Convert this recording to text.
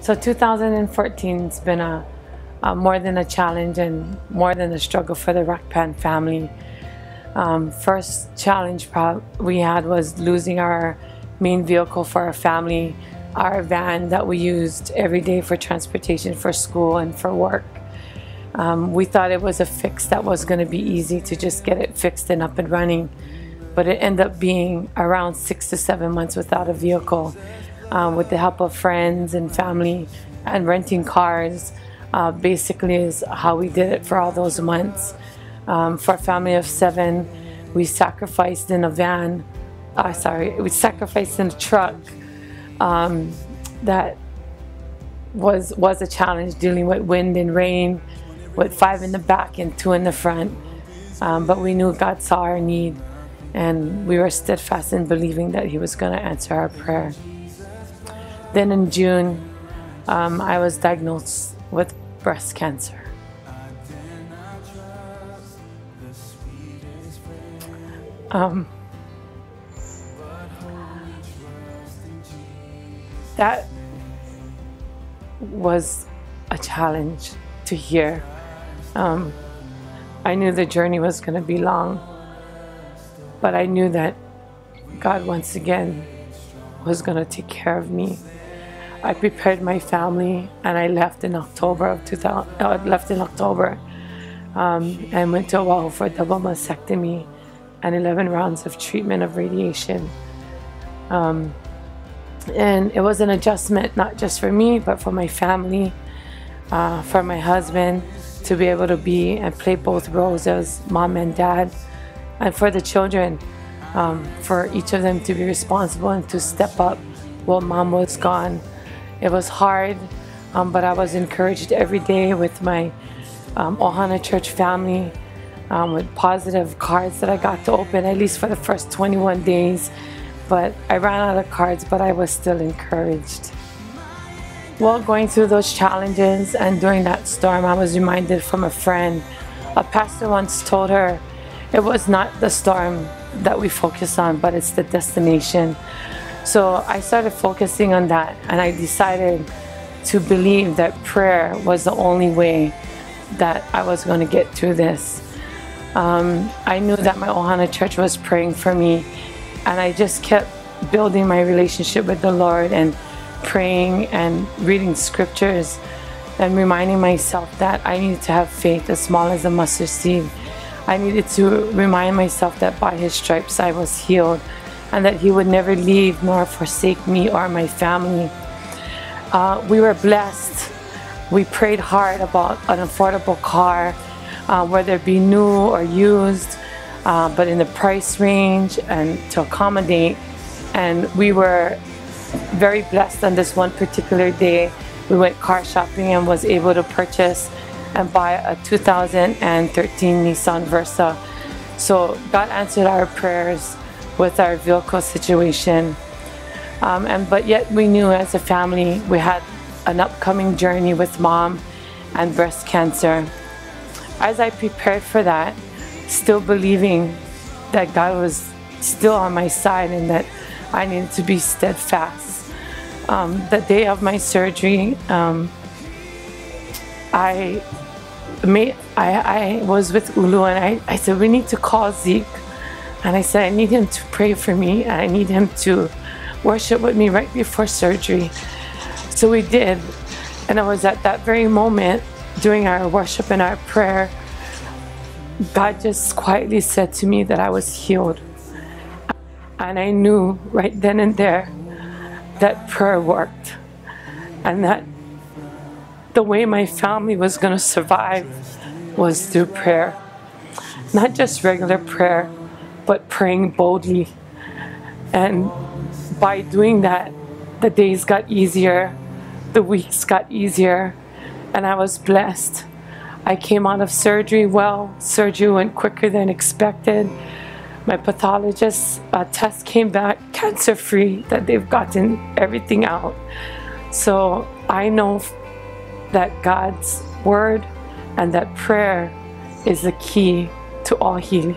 So 2014's been a more than a challenge and more than a struggle for the Racpan family. First challenge we had was losing our main vehicle for our family, our van that we used every day for transportation for school and for work. We thought it was a fix that was going to be easy to just get it fixed and up and running, but it ended up being around 6 to 7 months without a vehicle. With the help of friends and family and renting cars, basically is how we did it for all those months. For a family of 7, we sacrificed in a van, we sacrificed in a truck. That was a challenge, dealing with wind and rain, with 5 in the back and 2 in the front. But we knew God saw our need, and we were steadfast in believing that He was going to answer our prayer. Then in June, I was diagnosed with breast cancer. That was a challenge to hear. I knew the journey was going to be long, but I knew that God once again was going to take care of me. I prepared my family, and I left in October of 2000. Left in October, and went to Oahu for a double mastectomy and 11 rounds of treatment of radiation. And it was an adjustment not just for me, but for my family, for my husband to be able to be and play both roles as mom and dad, and for the children, for each of them to be responsible and to step up while mom was gone. It was hard, but I was encouraged every day with my Ohana Church family, with positive cards that I got to open, at least for the first 21 days. But I ran out of cards, but I was still encouraged. While going through those challenges and during that storm, I was reminded from a friend. A pastor once told her, it was not the storm that we focus on, but it's the destination. So I started focusing on that, and I decided to believe that prayer was the only way that I was going to get through this. I knew that my Ohana Church was praying for me, and I just kept building my relationship with the Lord and praying and reading scriptures and reminding myself that I needed to have faith as small as a mustard seed. I needed to remind myself that by His stripes I was healed, and that He would never leave nor forsake me or my family. We were blessed. We prayed hard about an affordable car, whether it be new or used, but in the price range and to accommodate. And we were very blessed on this one particular day. We went car shopping and was able to purchase and buy a 2013 Nissan Versa. So God answered our prayers with our vehicle situation. But yet we knew as a family we had an upcoming journey with mom and breast cancer. As I prepared for that, still believing that God was still on my side and that I needed to be steadfast. The day of my surgery, I was with Ulu, and I said, we need to call Zeke. And I said, I need him to pray for me, and I need him to worship with me right before surgery. So we did. And it was at that very moment, during our worship and our prayer, God just quietly said to me that I was healed. And I knew right then and there that prayer worked, and that the way my family was going to survive was through prayer. Not just regular prayer, but praying boldly. And by doing that, the days got easier, the weeks got easier, and I was blessed. I came out of surgery well. Surgery went quicker than expected. My pathologist test came back cancer-free, that they've gotten everything out. So I know that God's word and that prayer is the key to all healing.